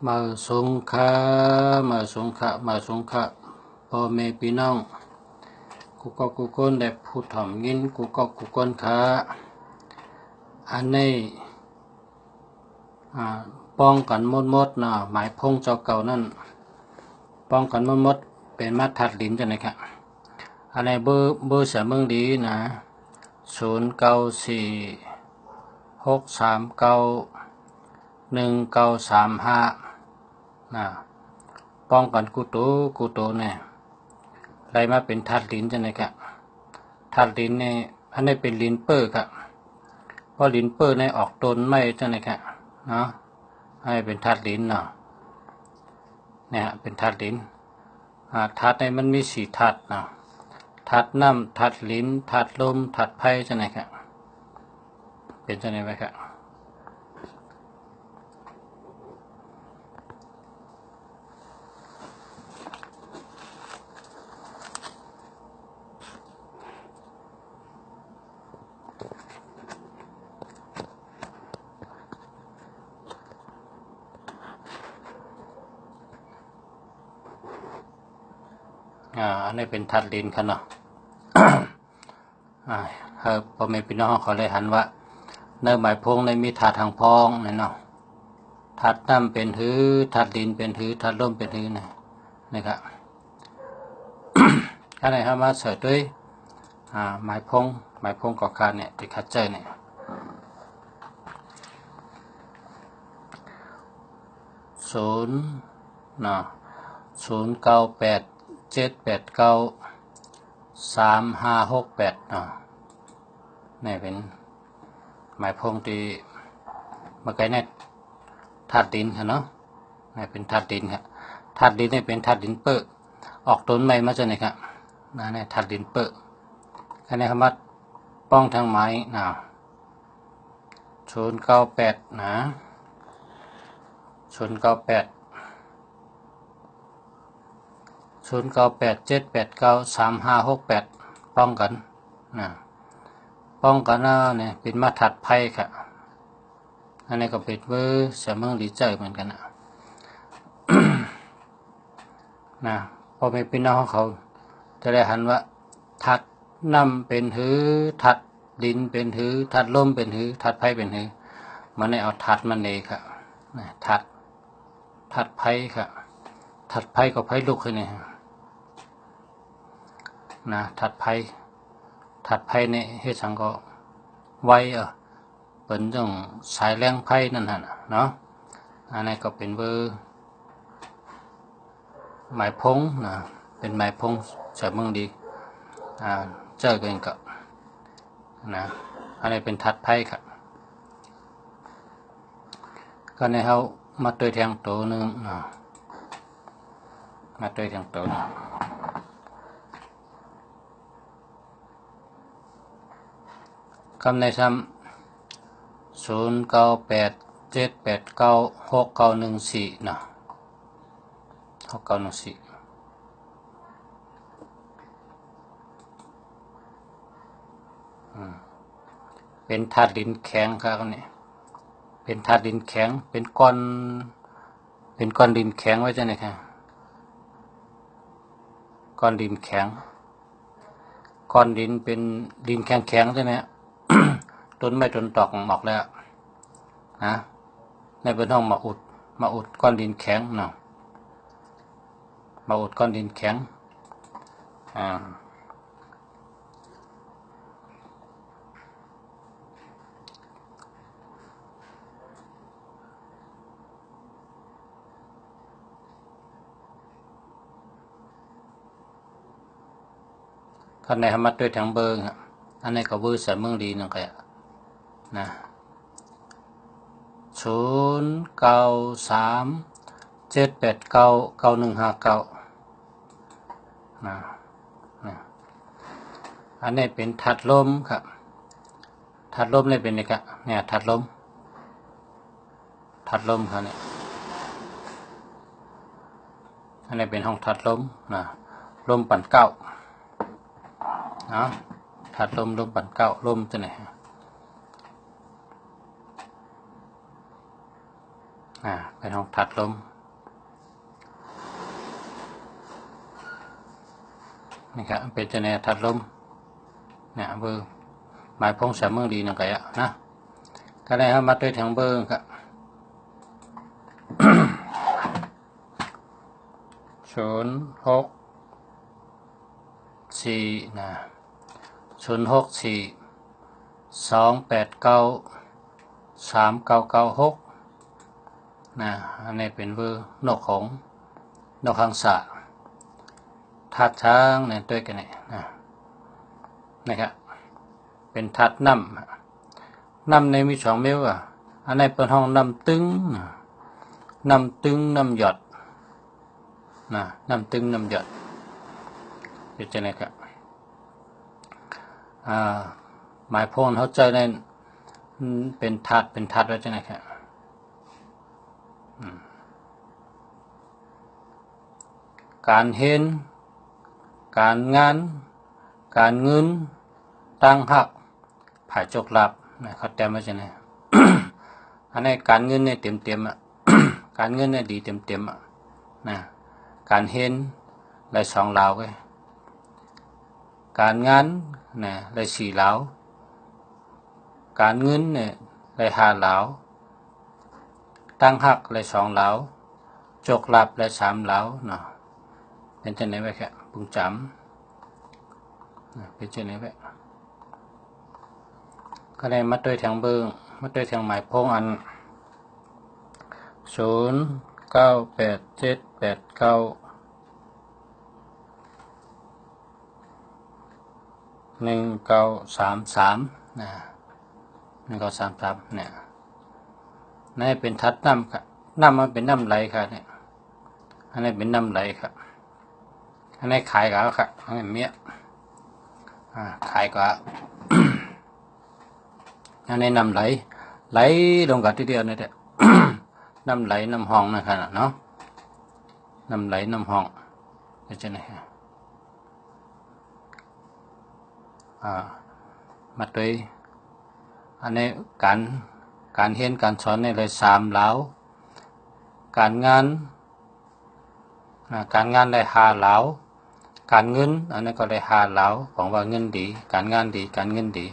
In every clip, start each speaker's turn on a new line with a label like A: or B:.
A: มาสงขะพ่อแม่พี่น้องกูก็กูคนได้พูดถ่อมยินกูก็กูคนขาอันนี้ป้องกันมดนะหมายพงเจ้าเก่านั่นป้องกันมดเป็นมาทัดลิ้นจังไงครับอันนี้เบอร์เสียเมืองดีนะ0946391935นะป้องกันกูโตเนี่ยไรมาเป็นทัดลิ้นจังไงครับทัดลิ้นเนี่ยอันนี้เป็นลิ้นเปอร์ครับเพราะลิ้นเปอร์ในออกต้นไม่จังไงครับเนาะให้เป็นทัดลิ้นเนาะเนี่ยเป็นทัดลิ้นทัดในมันมี4ทัดเนาะทัดน้ำทัดลิ้นทัดลมทัดไพ่จังไงครับเป็นจังไงไหมครับอันนี้เป็นทัดลิ้นครับเนาะ พ่อแม่พี่น้องเขาเลยหันว่าเนื้อหมายพงในมีถาดทางพองเนาะทัดน้ำเป็นหือทัดดินเป็นหือทัดลมเป็นหือนะครับอะไรครับมาเสิร์ชด้วยหมายพงก่อการเนี่ยที่คัดเจอเนี่ย0 098 7893568นี่เป็นหมายพงที่มาไกลเนี่ยธาตุดินค่ะเนาะนี่เป็นธาตุดินครับธาตุดินนี่เป็นธาตุดินเปิดออกต้นใหม่มาจากไหนครับนี่ธาตุดินเปิดอันนี้คำว่าป้องทางไม้098นะ098 7893568ป้องกันป้องกันเนี่ยเป็นมาถัดไพ่ค่ะอันนี้ก็เป็นเบอร์เสมอหรือเจอเหมือนกันพอไม่เป็นน้องเขาจะได้หันว่าทัดน้ำเป็นหือทัดดินเป็นหือทัดลมเป็นหือทัดไพ่เป็นหือมันได้เอาทัดมันเลยค่ะทัดไพ่ค่ะทัดไพ่กับไพ่ลูกขึ้นนี่ทัดไพ่เนี่ยเฮ็ดสังก็ไว้เป็นจังสายแรงไพ่นั่นฮะเนาะอันนี้ก็เป็นเบอร์หมายพงเป็นหมายพงเฉยเมืองดีเจอกันกับอันนี้เป็นทัดไพ่ครับก็ในเขามาตัวแทงตัวนึงมาตัวแทงตัวนึงคำในซ้ำ0987896914 6914เป็นธาตุดินแข็งครับนี่เป็นธาตุดินแข็งเป็นก้อนดินแข็งไว้จังไงครับก้อนดินแข็งก้อนดินเป็นดินแข็งใช่ไหม ต้นไม้ต้นตอกออกแล้วในเป็นห้องมาอุดก้อนดินแข็งมาอุดก้อนดินแข็งข้างในทำมาด้วยทางเบอร์อันนี้ก็เบอร์เสมอดีนั่นแหละ093 7899159อันนี้เป็นถัดลมครับถัดลมนี่เป็นไงครับเนี่ยถัดลมครับเนี่ยอันนี้เป็นห้องถัดลมลมปั่นเก้าถัดลมปั่นเก้าลมจะไหน เป็นห้องถัดลมนี่ครับเป็นจะในถัดลมเนี่ยเบอร์หมายพงษ์สามเมืองดีนั่นไงนะก็ได้ครับมาด้วยทางเบอร์ครับ064นะ064 289 3996นะอันนี้เป็นเบอร์นกของนกหังษาทัดช้างเนี่ยด้วยกันเนี่ยนะครับเป็นทัดน้ำในมีสองเมลอันนี้เป็นห้องน้ำตึงน้ำหยดน้ำตึงน้ำหยดเป็นจังไงครับหมายพ้นเขาใจในเป็นทัดไว้จังไงครับการเห็นการงานการเงินตั้งหักผายจกลับเขาเต็มไว้จังไง อันนี้การเงินเนี่ยเต็มการเงินเนี่ยดีเต็มการเห็นได้2เหลาไว้การงานเนี่ยได้4เหลาการเงินเนี่ยได้5เหลาตั้งหักได้2เหลาจกลับได้3เหลาเป็นจังไหนไว้แค่ปุงจำเป็นจังไหนไว้ก็ได้มาด้วยทางเบิ้งมาด้วยทางหมายพงอัน0987891933เนี่ยนี่เป็นทัดน้ำครับน้ำมันเป็นน้ำไหลครับเนี่ยอันนี้เป็นน้ำไหลครับอันนี้ขายกับครับอันนี้เมี้ยขายกับ อันนี้น้ำไหลลงกับที่เดียวนี่แหละ น้ำไหลน้ำห้องนะครับเนาะน้ำไหลน้ำห้องเป็นจังไงมาด้วยอันนี้การเรียนการสอนในเลย3เหลาการงานได้5เหลาการเงินอันนี้ก็ได้5เหลาของว่าเงินดีการงานดีการเงินดี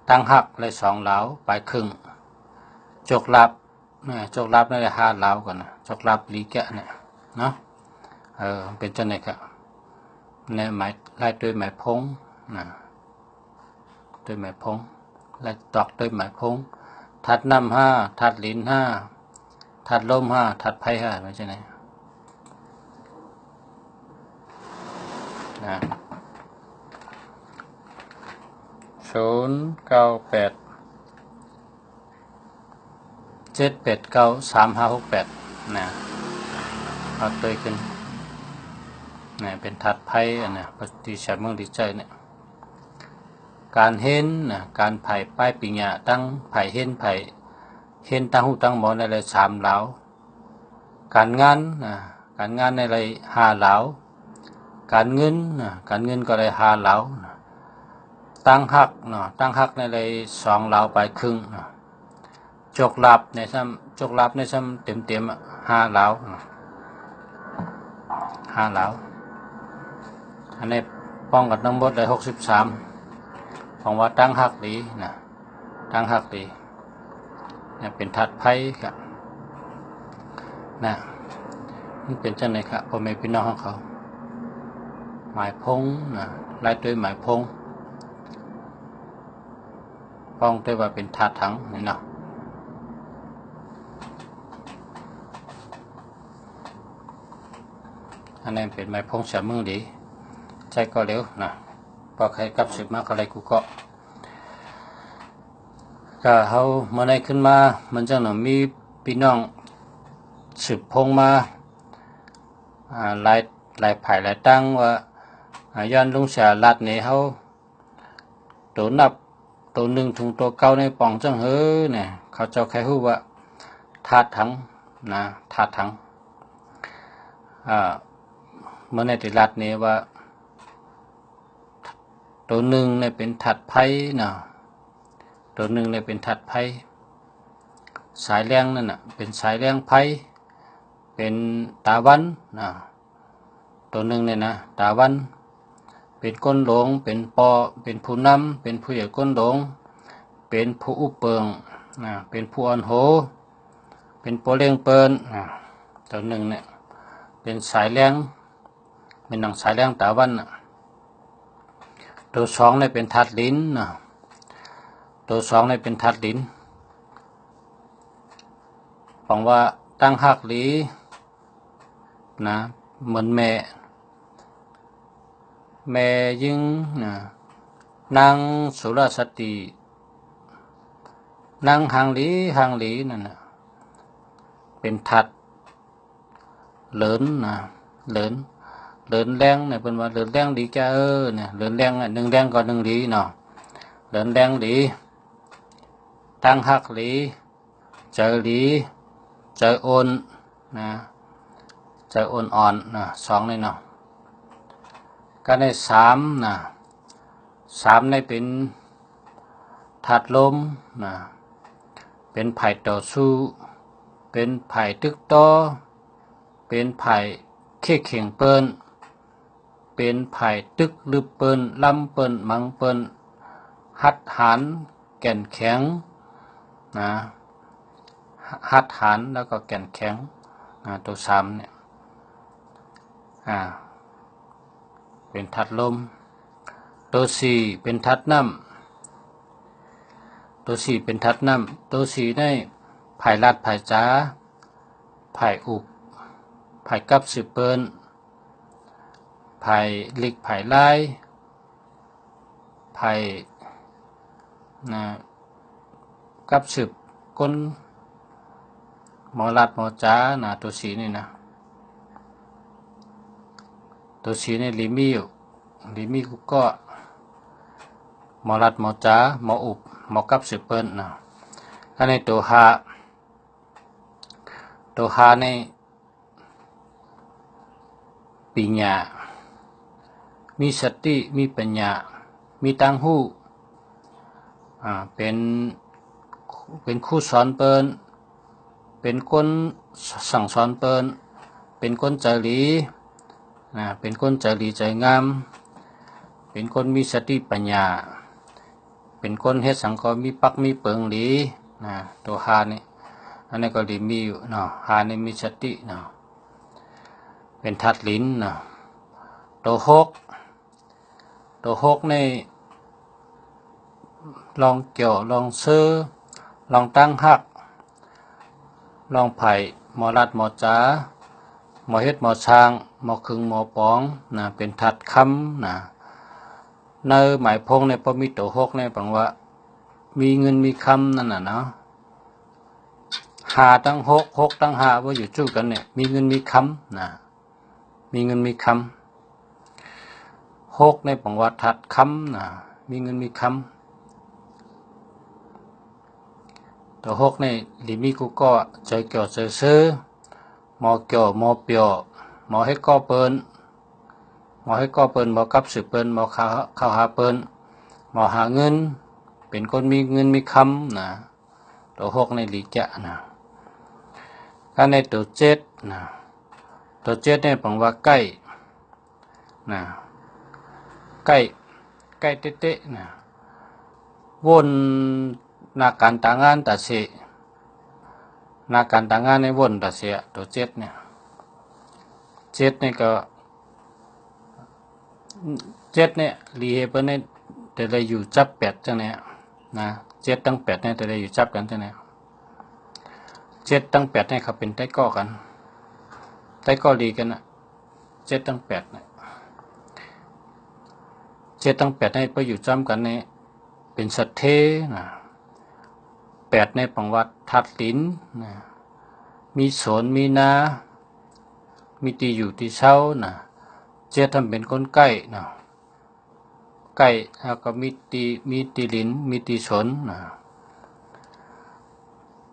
A: ตั้งหักเลย2เหลาไปครึ่งจกลับนี่ได้5เหลาก่อนนะจกลับลีแกะเนี่ยเนาะเป็นจังไงครับเนี่ยหมายไล่ด้วยหมายพงด้วยหมายพงไล่ตอกด้วยหมายพงทัดน้ำ5ทัดลิ้น5ทัดลม5ทัดไพ่5เป็นจังไง098789358เอาตัวขึ้นเป็นทัดไพ่ปฏิชาเมืองดีใจเนี่ยการเห็นการไผ่ป้ายปิญญาตั้งไผ่เห็นตั้งหูตั้งหมอในเลย3เหลาการงานในเลย5เหลาการเงินก็เลย5เหลาตั้งหักในเลย2เหลาไปครึ่งจกลับในซ้ำเต็ม5เหลา5เหลาอันนี้ป้องกันทั้งหมดเลย63ของว่าตั้งหักดีตั้งหักดีเนี่ยเป็นทัดไพ่ครับนี่เป็นจังไหนครับพ่อแม่พี่น้องของเขาหมายพงไล่ด้วยหมายพงป้องด้วยว่าเป็นทัดถังนี่เนาะอันนี้เป็นหมายพงสามเมืองดีใจก็เร็วพอใครกลับสืบมาอะไรกูก็เขาเมื่อไหร่ขึ้นมามันจังหนมีพี่น้องสืบพงมาหลายไผ่หลายตั้งว่าย้อนลุงเสียลัดเนี่ยเขาตัวนับตัวหนึ่งถึงตัวเก้าในป่องจังเนี่ยเขาเจ้าแค่ฮู้ว่าธาตุถังธาตุถังเมื่อในติลัดเนี่ยว่าตัวหนึ่งเนี่ยเป็นถัดไพ่ตัวหนึ่งเนี่ยเป็นถัดไพ่ สายแรงนั่นน่ะเป็นสายแรงไพ่เป็นตาวันตัวหนึ่งเนี่ยนะตาวันเป็นก้นหลงเป็นปอเป็นผู้นำเป็นผู้ใหญ่ก้นหลงเป็นผู้อุปเปิงเป็นผู้อ่อนโหเป็นโปเล่งเปิลตัวหนึ่งเนี่ยเป็นสายแรงเป็นหนังสายแรงตาวันตัวสองเนี่ยเป็นธาตุลิ้นตัวสองเนี่ยเป็นธาตุลิ้นบอกว่าตั้งหักหลีนะเหมือนแม่ยิ่งนางสุรสตินางหางหลีนั่นนะเป็นทัดเหลินเหลินแรงเนี่ยเป็นว่าเหลินแรงดีแกเนี่ยเหลินแรงหนึ่งแรงก็หนึ่งหลีเนาะเหลินแรงหลีตั้งหักหลีเจอหลีเจอโอนเจอโอนอ่อนสองเลยเนาะก็ในสามในเป็นถาดลมเป็นไผ่ต่อสู้เป็นไผ่ตึกต่อเป็นไผ่เข่เข่งเปิ้นเป็นไผ่ตึกลึบเปิ้นลำเปิ้นมังเปิ้นหัดหันแก่นแข็งหัดหันแล้วก็แก่นแข็งตัวสามเนี่ยเป็นทัดลมตัวสี่เป็นทัดน้ำตัวสี่เป็นทัดน้ำตัวสี่ได้ไผ่ลัดไผ่จ้าไผ่อุบไผ่กับสืบเปิ้นไผ่ลิกไผ่ลายไผ่กับสืบก้นหมอลัดหมอจ้าตัวสีนี่นะตัวสีนี่ลิมีกุก็หมอลัดหมอจ้าหมออุบหมอกับสืบเปิ้นอันนี้ตัวหาในปัญญามีสติมีปัญญามีตังหูเป็นคู่สอนเปิ้นเป็นคนสั่งสอนเปิ้นเป็นคนใจดีเป็นคนใจดีใจงามเป็นคนมีสติปัญญาเป็นคนเฮ็ดสังคมมีปักมีเปิงดีตัวหานี่อันนี้ก็ดีมีอยู่หานี่มีสติเป็นทัดลิ้นตัวหกในลองเกี่ยวลองซื้อลองตั้งหักลองไผ่หมอลัดหมอจ้าหมอเฮ็ดหมอช้างหมอคึงหมอปองเป็นทัดคำในหมายพงในพอมีตัวหกในบังว่ามีเงินมีคำนั่นเนาะหาตั้งหกตั้งหาว่าอยู่จู้กันเนี่ยมีเงินมีคำมีเงินมีคำหกในบังว่าทัดคำมีเงินมีคำตัวหกในลิมีกูก็ใจเกี่ยวใจซื้อหมอเกี่ยวหมอเปียวหมอให้ก่อเปิ้นหมอกับสืบเปิ้นหมอเข้าหาเปิ้นหมอหาเงินเป็นคนมีเงินมีคำตัวหกในลิจะก็ในตัวเจ็ดตัวเจ็ดในบังว่าใกล้ใกล้เตะวนนาการต่างงานแต่เสนาการต่างงานในวนแต่เสียตัวเจ็ดเนี่ยก็เจ็ดเนี่ยรีเฮเปิ้ลเนี่ยแต่ได้อยู่จับแปดจังเนี่ยเจ็ดตั้งแปดเนี่ยแต่ได้อยู่จับกันจังเนี่ยเจ็ดตั้งแปดเนี่ยเขาเป็นไต้ก้อกันไต้ก้อดีกันเจ็ดตั้งแปดเนี่ยเจ็ดตั้งแปดเนี่ยไปอยู่จำกันเนี่ยเป็นสัตเทแปดในปังวัดทัดลิ้นมีสนมีนามีตีอยู่ตีเช้าเจ็ดทำเป็นคนใกล้ใกล้แล้วก็มีตีลิ้นมีตีสน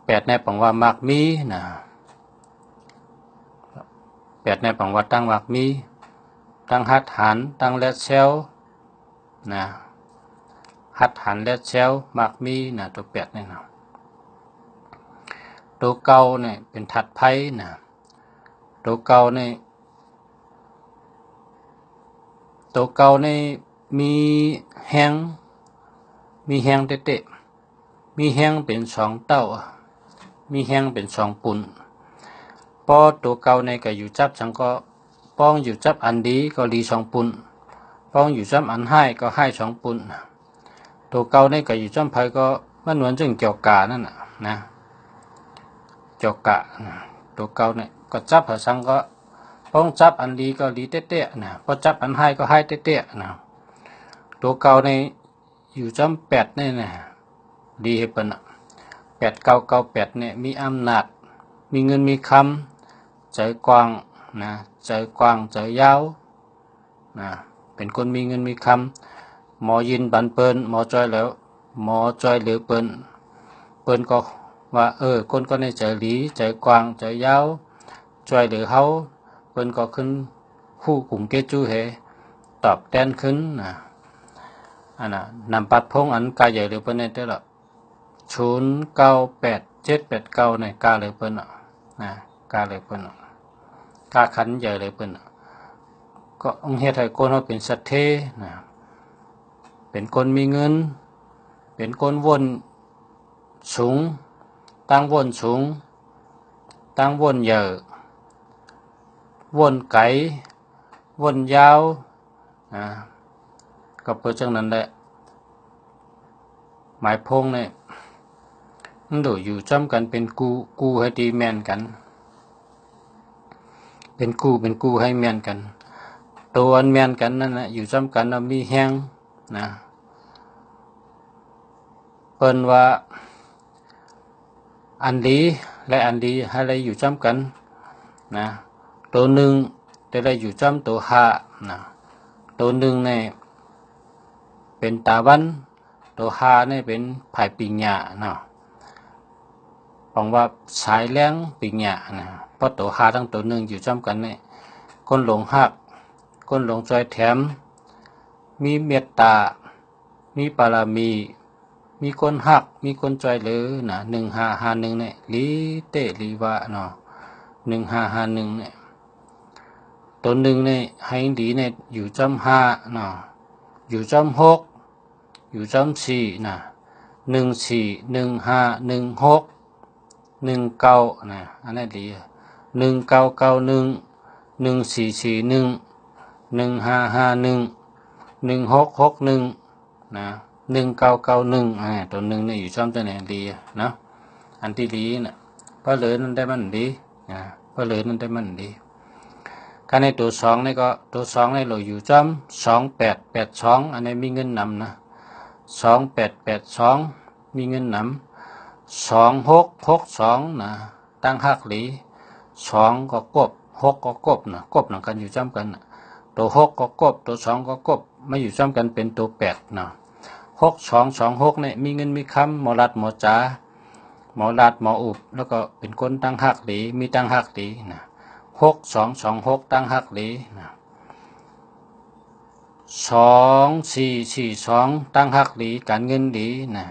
A: แปดในปังว่ามากมีแปดในปังวัดตั้งมากมีตั้งหัดหันตั้งและเซลหัดหันและเซลมากมีตัวแปดนี่ ตัวเก่าเนี่ยเป็นถัดไพ่นะตัวเก่าในมีแห้งเตะมีแห้งเป็นสองเต้ามีแห้งเป็นสองปุ่นพอตัวเก่าในก็อยู่จับสังก็ป้องอยู่จับอันดีก็ดีสองปุ่นป้องอยู่จับอันให้ก็ให้สองปุ่นตัวเก่าในก็อยู่จับไพ่ก็มันเหมือนจึงเกี่ยวกานั่นนะเกี่ยวกะตัวเก่าเนี่ยก็จับหาสังก็ป้องจับอันดีก็ดีเตะนะพอจับอันให้ก็ให้เตะนะตัวเก่าในอยู่จับแปดนี่นะดีให้เป็น8 9 9 8เนี่ยมีอำนาจมีเงินมีคำใจกว้างนะใจกว้างใจยาวนะเป็นคนมีเงินมีคำหมอยินบันเปิ้นหมอจอยแล้วหมอจอยเหลือเปิ้นก็ว่าคนก็ในใจหลีใจกว้างใจยาวจอยเหลือเฮาเปิ้นก็ขึ้นคู่กลุ่มเกจูเฮตอบแทนขึ้นนะอันน่ะนำปัดพงอันกายใหญ่เหลือเปิ้นได้แต่ละ098789ในกาเลยเปิ้นนะกาเลยเปิ้นกาขันใหญ่เลยเปิ้นก็องเฮ็ดให้คนเฮาเป็นสัตเทนะเป็นคนมีเงินเป็นคนวนสูงตั้งวนสูงตั้งวนใหญ่วนไกวนยาวนะก็เพื่อจังนั้นแหละหมายพงเนี่ยมันดูอยู่จำกันเป็นกูให้ดีแม่นกันเป็นกูให้แม่นกันตัวอันแม่นกันนั่นนะอยู่จำกันเรามีแห้งนะเปิ้นว่าอันดีและอันดีให้ได้อยู่จำกันนะตัวหนึ่งจะได้อยู่จำตัวห้านะตัวหนึ่งเนี่ยเป็นตาวันตัวห้าเนี่ยเป็นไผ่ปิงหยาเนาะบอกว่าสายแรงปิงหยานะเพราะตัวห้าทั้งตัวหนึ่งอยู่จำกันเนี่ยคนหลงหักคนหลงจอยแถมมีเมตตามีปารามีคนหักมีคนจอยเหลือนะ1551เนี่ยลีเตลีวะเนาะ1551เนี่ยตัวหนึ่งเนี่ยให้ดีเนี่ยอยู่จำห้าเนาะอยู่จำหกอยู่จำสี่นะ14151619นะอันนี้ดี1991144115511661นะ1991ตัวหนึ่งเนี่ยอยู่จำตัวไหนดีนะอันที่ดีนะเพราะเหลือนั่นได้มันดีนะเพราะเหลือนั่นได้มันดีการในตัวสองนี่ก็ตัวสองในเราอยู่จำ2882อันนี้มีเงินนำนะ2882มีเงินนำ2662นะตั้งหักหลี2ก็กบ6ก็กบนะกบหนังกันอยู่จำกันนะตัว6ก็กบตัว2ก็กบไม่อยู่จำกันเป็นตัว8นะ6226เนี่ยมีเงินมีคำหมอรัดหมอจ๋าหมอรัดหมออุบแล้วก็เป็นคนตั้งหักหลีมีตั้งหักหลีนะ6226ตั้งหักหลีนะ2442ตั้งหักหลีการเงินหลีนะ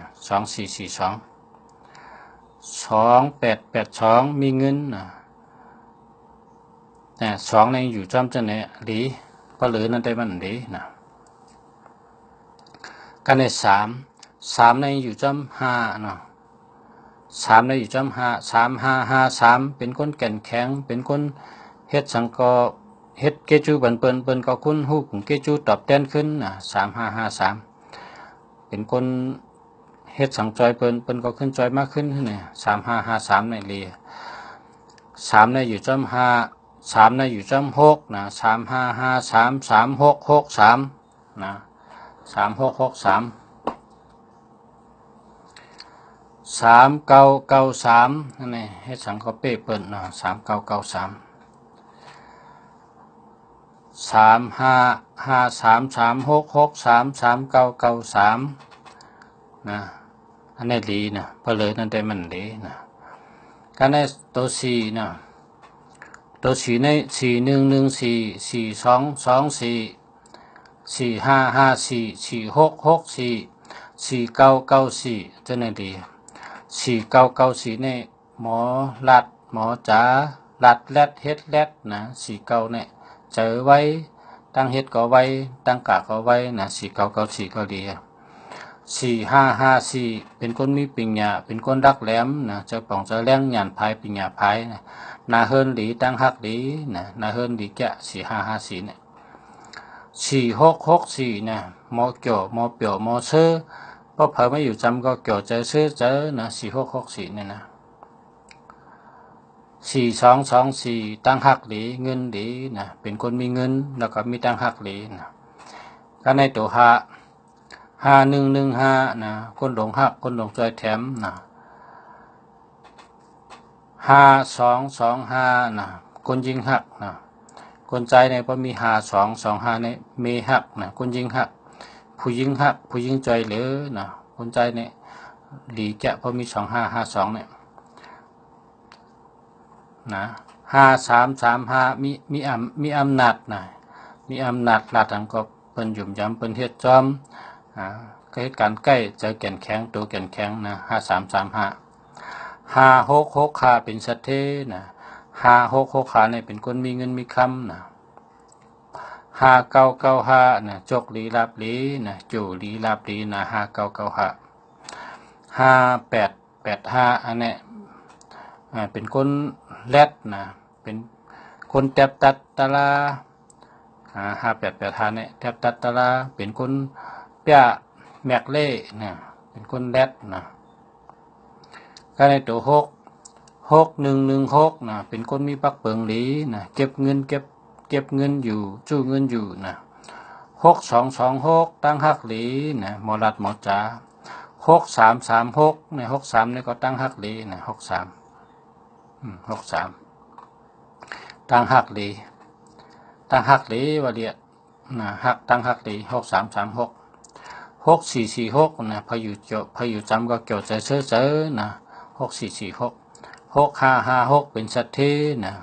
A: 24422882มีเงินนะ2ในอยู่จำจะไหนหลีก็เหลือนั่นได้มันหลีนะกันใน3ในอยู่จำ5เนาะ3ในอยู่จำ53553เป็นคนแก่นแข็งเป็นคนเฮ็ดสังก็เฮ็ดเกจูเปิ้นก็คุณฮู้ของเกจูตอบแทนขึ้นนะ3553เป็นคนเฮ็ดสังจอยเปิ้นก็ขึ้นจอยมากขึ้นเนี่ย3553ในเลีย3ในอยู่จำ5 3ในอยู่จำ6นะ3553 3663นะ3663 3993นั่นแหละเฮ็ดสังก็เป้เปิ้นนะ3993 355336633993นะอันนี้ดีนะเพอเลยนั่นได้มันดีนะการในตัว4นะตัว4ใน411442244554466449944994จะไหนดี4994เนี่ย หมอลัดหมอจ๋าลัดแลดเฮ็ดแลดนะสีเก่าเนี่ยเจอไว้ตั้งเฮ็ดก็ไว้ตั้งกะก็ไว้นะสีเก่าเก่าสีเก่าดี4554เป็นคนมีปัญญาเป็นคนรักแหลมนะเจ้าป่องเจ้าแรงหยันพายปัญญาพายนะนาเฮิรนหลีตั้งฮักหลีนะนาเฮิรนหลีแกะ4554เนี่ย4664นะมอเกี่ยวมอเปียวมอเชื่อเพราะเผอไม่อยู่จำก็เกี่ยวเจอซื้อเจอนะ4664เนี่ยนะ4224ตั้งฮักหลีเงินหลีนะเป็นคนมีเงินแล้วก็มีตั้งฮักหลีนะก็ในตัว5115นะคนหลงฮักคนหลงใจแถมนะ5225นะคนยิงฮักนะคนใจในพอมี5225ในเมฮักนะคนยิงฮักผู้ยิงฮักผู้ยิงใจเหลือนะคนใจในหลีแกะพอมี2552เนี่ยนะ5335มีอำนาจนะมีอำนาจรัฐอันก็เปิ้นหยุ่มยำเปิ้นเฮ็ดจอมเหตุการณ์ใกล้เจอแก่นแข็งตัวแก่นแข็งนะ5335ขาเป็นสัตเทนะ56ขาเนี่ยเป็นคนมีเงินมีคำนะ5995นะจกลีลาบลีนะจู่ลีลาบลีนะ59955885อันเนี้ยเป็นคนแรดนะเป็นคนแทบตัดตะลา5885เนี่ยแทบตัดตะลาเป็นคนเปียแมกเล่นะเป็นคนแรดนะก็ในตัว6116นะเป็นคนมีปักเปิงหลีนะเก็บเงินอยู่จู้เงินอยู่นะ6226ตั้งฮักหลีนะหมอรัดหมอจ๋า6336เนี่ย63เนี่ยก็ตั้งฮักหลีนะ63ตั้งฮักหลีว่าเดียนะฮักตั้งฮักหลี63366446นะพออยู่จำก็เกี่ยวใจเสือนะ6446 6556เป็นสัตเทนะ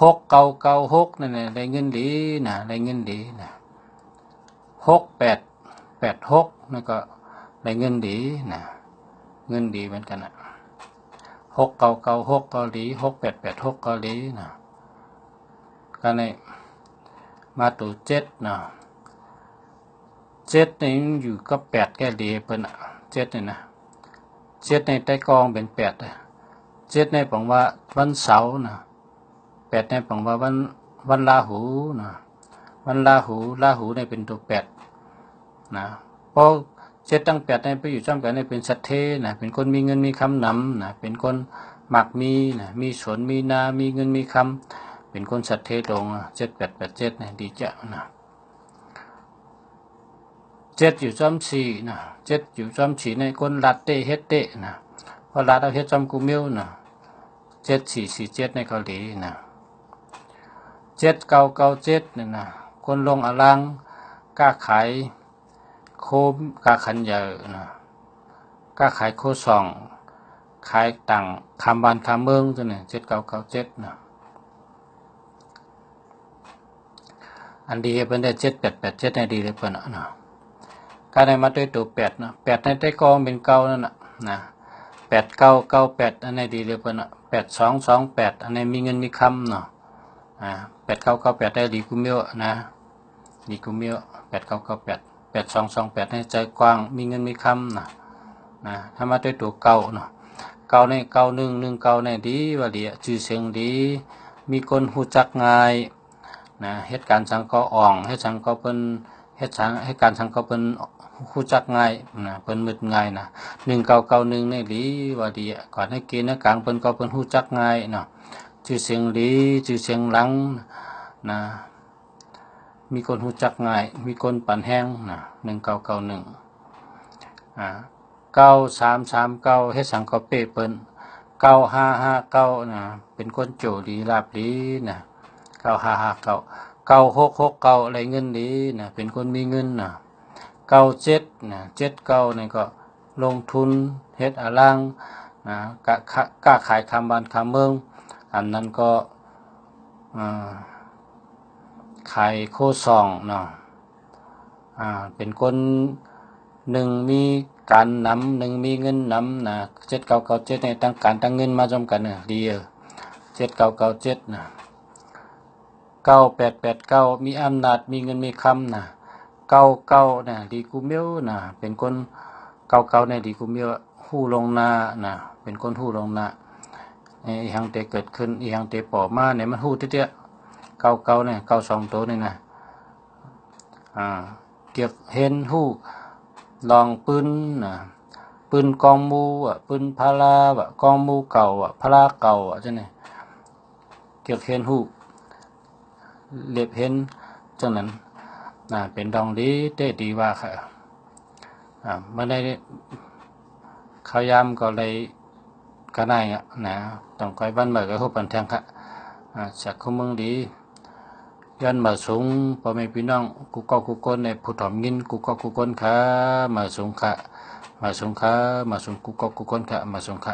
A: 6996นั่นแหละได้เงินดีนะได้เงินดีนะ6886นั่นก็ได้เงินดีนะเงินดีเหมือนกันนะ6996เกาหลี6886เกาหลีนะก็ในมาตัว7นะ7นี่อยู่กับ8แก่ดีเปิ้นอ่ะ7นี่นะ7ในใต้กองเป็น8นะ7ในปังว่าวันเสาร์นะ8ในปังว่าวันราหูนะวันราหูในเป็นตัว8นะเพราะ7ตั้ง8ในไปอยู่จ้ำกันในเป็นสัตเทนะเป็นคนมีเงินมีคำนำนะเป็นคนมักมีนะมีสวนมีนามีเงินมีคำเป็นคนสัตเทตรง7887นะดีจ้ะนะ7อยู่จ้ำ4นะ7อยู่จ้ำ4ในคนลัดเตเฮ็ดเตนะพอลัดเอาเฮ็ดจ้ำกูมิวนะ7447ในเกาหลีนะ7997นี่นะคนลงอลังกล้าขายโคมกล้าขันใหญ่นะกล้าขายโคส่องขายต่างคำบ้านคำเมืองตัวนี้7997นะอันดีเป็นได้7887ในดีเลยเพิ่นนะการได้มาด้วยตัว8นะ8ในใต้กองเป็นเก่านั่นนะ8998อันนี้ดีเลยเพิ่น8228อันนี้มีเงินมีคำเนาะ8998ได้ดีกุมิวนะดีกุมิว8998 8228ให้ใจกว้างมีเงินมีคำนะถ้ามาด้วยตัวเก่าเนาะเก่าใน9119ในดีว่าดีชื่อเสียงดีมีคนฮู้จักง่ายนะเหตุการณ์สังก็อ่องให้สังก็เพิ่นให้การสังก็เพิ่นฮู้จักง่ายนะเพิ่นมึดง่ายนะ1991ในดีว่าดีก่อนให้เกณฑ์กลางเพิ่นฮู้จักง่ายเนาะชื่อเสียงดีชื่อเสียงหลังนะมีคนฮู้จักง่ายมีคนปั่นแห้งนะ1991 9339เฮ็ดสังก็เป้เปิ้น9559นะเป็นคนโจดีลาบดีนะ9559 9669อะไรเงินดีนะเป็นคนมีเงินนะ97นะ79นี่ก็ลงทุนเฮ็ดอลังนะกล้าขายคำบ้านคำเมืองอันนั้นก็ขายโคซองเนาะเป็นคนหนึ่งมี การนำหนึ่งมีเงินนำนะ7997เนี่ยตั้งการตั้งเงินมาจำกันเนี่ยดี7997นะ9889มีอำนาจมีเงินมีคำนะ99นะดีกูเมียวนะเป็นคน99เนี่ยดีกูเมียวฮู้ลงหน้านะเป็นคนฮู้ลงหน้าอีหังเตเกิดขึ้นอีหังเตปอมาเนี่ยมันฮู้เตี้ย99เนี่ย92ตัวนี่นะเกี่ยวเห็นฮู้ลองปืนนะปืนกองมูปืนพารากองมูเก่าพาราเก่าจังได๋เกี่ยวเห็นฮู้เล็บเห็นจังนั้นเป็นดองดีเต้ดีว่าค่ะเมื่อได้เขายามก็เลยก็ได้นะต้องคอยบ้านเมืองก็ฮู้ปันแทงค่ะสักคุมึงดีย้อนมาสูงพ่อแม่พี่น้องกูก็กูคนในผู้ถ่อมยินกูก็กูคนค่ะมาสูงค่ะมาสูงค่ะมาสูงกูก็กูคนค่ะมาสูงค่ะ